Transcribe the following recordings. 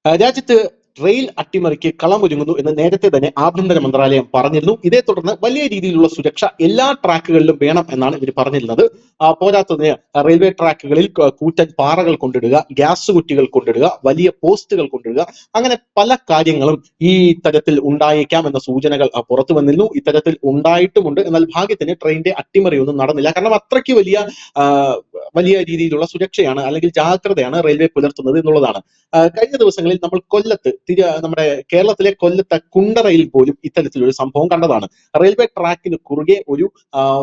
രാജ്യത്ത് റെയിൽ അട്ടിമറിക്ക് കളമൊരുങ്ങുന്നു എന്ന് നേരത്തെ തന്നെ ആഭ്യന്തര മന്ത്രാലയം പറഞ്ഞിരുന്നു. ഇതേ തുടർന്ന് വലിയ രീതിയിലുള്ള സുരക്ഷ എല്ലാ ട്രാക്കുകളിലും വേണം എന്നാണ് ഇവർ പറഞ്ഞിരുന്നത്. പോരാത്തതിന് റെയിൽവേ ട്രാക്കുകളിൽ കൂറ്റൻ പാറകൾ കൊണ്ടിടുക, ഗ്യാസ് കുറ്റികൾ കൊണ്ടിടുക, വലിയ പോസ്റ്റുകൾ കൊണ്ടിടുക, അങ്ങനെ പല കാര്യങ്ങളും ഈ തരത്തിൽ ഉണ്ടായേക്കാം എന്ന സൂചനകൾ പുറത്തു വന്നിരുന്നു. ഇത്തരത്തിൽ ഉണ്ടായിട്ടുമുണ്ട്. എന്നാൽ ഭാഗ്യത്തിന് ട്രെയിനിന്റെ അട്ടിമറിയൊന്നും നടന്നില്ല. കാരണം അത്രയ്ക്ക് വലിയ രീതിയിലുള്ള സുരക്ഷയാണ് അല്ലെങ്കിൽ ജാഗ്രതയാണ് റെയിൽവേ പുലർത്തുന്നത് എന്നുള്ളതാണ്. കഴിഞ്ഞ ദിവസങ്ങളിൽ നമ്മൾ നമ്മുടെ കേരളത്തിലെ കൊല്ലത്തെ കുണ്ടറയിൽ പോലും ഇത്തരത്തിലൊരു സംഭവം കണ്ടതാണ്. റെയിൽവേ ട്രാക്കിന് കുറുകെ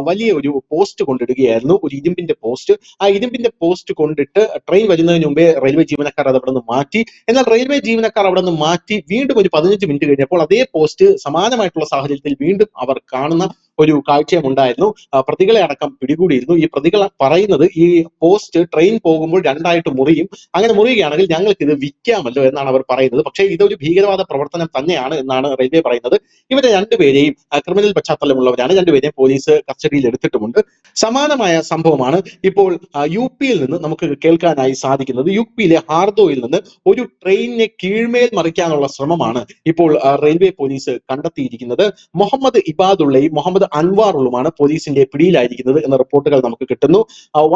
വലിയ ഒരു പോസ്റ്റ് കൊണ്ടിടുകയായിരുന്നു, ഒരു ഇരുമ്പിന്റെ പോസ്റ്റ്. ആ ഇരുമ്പിന്റെ പോസ്റ്റ് കൊണ്ടിട്ട് ട്രെയിൻ വരുന്നതിന് മുമ്പേ റെയിൽവേ ജീവനക്കാർ അത് അവിടെ നിന്ന് മാറ്റി. എന്നാൽ റെയിൽവേ ജീവനക്കാർ അവിടെ നിന്ന് മാറ്റി വീണ്ടും ഒരു 15 മിനിറ്റ് കഴിഞ്ഞപ്പോൾ അതേ പോസ്റ്റ് സമാനമായിട്ടുള്ള സാഹചര്യത്തിൽ വീണ്ടും അവർ കാണുന്ന ഒരു കാഴ്ചയും ഉണ്ടായിരുന്നു. പ്രതികളെ അടക്കം പിടികൂടിയിരുന്നു. ഈ പ്രതികൾ പറയുന്നത് ഈ പോസ്റ്റ് ട്രെയിൻ പോകുമ്പോൾ രണ്ടായിട്ട് മുറിയും, അങ്ങനെ മുറിയുകയാണെങ്കിൽ ഞങ്ങൾക്ക് ഇത് വിൽക്കാമല്ലോ എന്നാണ് അവർ പറയുന്നത്. പക്ഷേ ഇതൊരു ഭീകരവാദ പ്രവർത്തനം തന്നെയാണ് എന്നാണ് റെയിൽവേ പറയുന്നത്. ഇവരെ രണ്ടുപേരെയും ക്രിമിനൽ പശ്ചാത്തലമുള്ളവരാണ്, രണ്ടുപേരെയും പോലീസ് കസ്റ്റഡിയിൽ എടുത്തിട്ടുമുണ്ട്. സമാനമായ സംഭവമാണ് ഇപ്പോൾ യു പിയിൽ നിന്ന് നമുക്ക് കേൾക്കാനായി സാധിക്കുന്നത്. യു പിയിലെ ഹാർദോയിൽ നിന്ന് ഒരു ട്രെയിനിനെ കീഴ്മേൽ മറിക്കാനുള്ള ശ്രമമാണ് ഇപ്പോൾ റെയിൽവേ പോലീസ് കണ്ടെത്തിയിരിക്കുന്നത്. മുഹമ്മദ് ഇബാദുള്ളയും മുഹമ്മദ് അൻവാറുകളുമാണ് പോലീസിന്റെ പിടിയിലായിരിക്കുന്നത് എന്ന റിപ്പോർട്ടുകൾ നമുക്ക് കിട്ടുന്നു.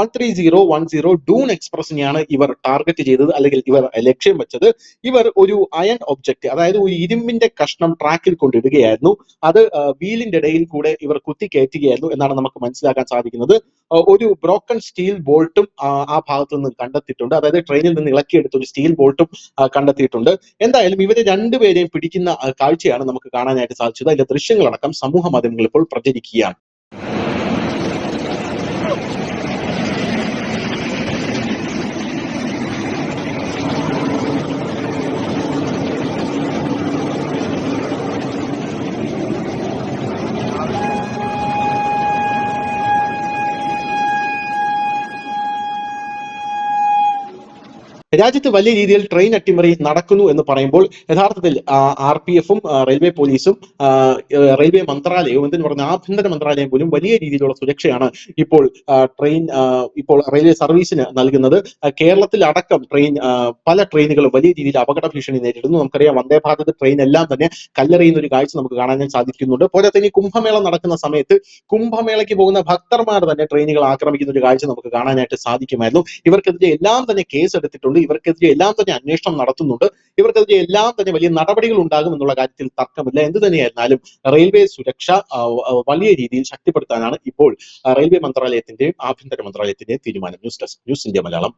13010 ഡൂൺ എക്സ്പ്രസിനെയാണ് ഇവർ ടാർഗറ്റ് ചെയ്തത്, അല്ലെങ്കിൽ ഇവർ ലക്ഷ്യം വെച്ചത്. ഇവർ ഒരു അയൺ ഒബ്ജക്ട്, അതായത് ഒരു ഇരുമ്പിന്റെ കഷ്ണം ട്രാക്കിൽ കൊണ്ടിടുകയായിരുന്നു. അത് വീലിന്റെ ഇടയിൽ കൂടെ ഇവർ കുത്തിക്കയറ്റുകയായിരുന്നു എന്നാണ് നമുക്ക് മനസ്സിലാക്കാൻ സാധിക്കുന്നത്. ഒരു ബ്രോക്കൺ സ്റ്റീൽ ബോൾട്ടും ആ ഭാഗത്ത് നിന്ന് കണ്ടെത്തിയിട്ടുണ്ട്. അതായത് ട്രെയിനിൽ നിന്ന് ഇളക്കിയെടുത്ത ഒരു സ്റ്റീൽ ബോൾട്ടും കണ്ടെത്തിയിട്ടുണ്ട്. എന്തായാലും ഇവരെ രണ്ടുപേരെയും പിടിക്കുന്ന കാഴ്ചയാണ് നമുക്ക് കാണാനായിട്ട് സാധിച്ചത്. അതിന്റെ ദൃശ്യങ്ങളടക്കം സമൂഹ മാധ്യമങ്ങളിൽ ഇപ്പോൾ പ്രചരിക്കുകയാണ്. രാജ്യത്ത് വലിയ രീതിയിൽ ട്രെയിൻ അട്ടിമറി നടക്കുന്നു എന്ന് പറയുമ്പോൾ യഥാർത്ഥത്തിൽ RPF-ഉം റെയിൽവേ പോലീസും റെയിൽവേ മന്ത്രാലയവും എന്തിനു പറഞ്ഞ ആഭ്യന്തര മന്ത്രാലയം പോലും വലിയ രീതിയിലുള്ള സുരക്ഷയാണ് ഇപ്പോൾ റെയിൽവേ സർവീസിന് നൽകുന്നത്. കേരളത്തിൽ അടക്കം പല ട്രെയിനുകളും വലിയ രീതിയിൽ അപകട ഭീഷണി നേരിടുന്നു. നമുക്കറിയാം, വന്ദേ ഭാരത് ട്രെയിൻ എല്ലാം തന്നെ കല്ലെറിയുന്ന ഒരു കാഴ്ച നമുക്ക് കാണാൻ സാധിക്കുന്നുണ്ട്. പോരാതെ ഇനി കുംഭമേള നടക്കുന്ന സമയത്ത് കുംഭമേളയ്ക്ക് പോകുന്ന ഭക്തന്മാർ തന്നെ ട്രെയിനുകൾ ആക്രമിക്കുന്ന ഒരു കാഴ്ച നമുക്ക് കാണാനായിട്ട് സാധിക്കുമായിരുന്നു. ഇവർക്കെതിരെ എല്ലാം തന്നെ കേസ് എടുത്തിട്ടുണ്ട്. ഇവർക്കെതിരെ എല്ലാം തന്നെ അന്വേഷണം നടത്തുന്നുണ്ട്. ഇവർക്കെതിരെ എല്ലാം തന്നെ വലിയ നടപടികൾ ഉണ്ടാകും എന്നുള്ള കാര്യത്തിൽ തർക്കമില്ല. എന്ത് തന്നെയായിരുന്നാലും റെയിൽവേ സുരക്ഷ വലിയ രീതിയിൽ ശക്തിപ്പെടുത്താനാണ് ഇപ്പോൾ റെയിൽവേ മന്ത്രാലയത്തിന്റെയും ആഭ്യന്തര മന്ത്രാലയത്തിന്റെയും തീരുമാനം. News desk, news India Malayalam.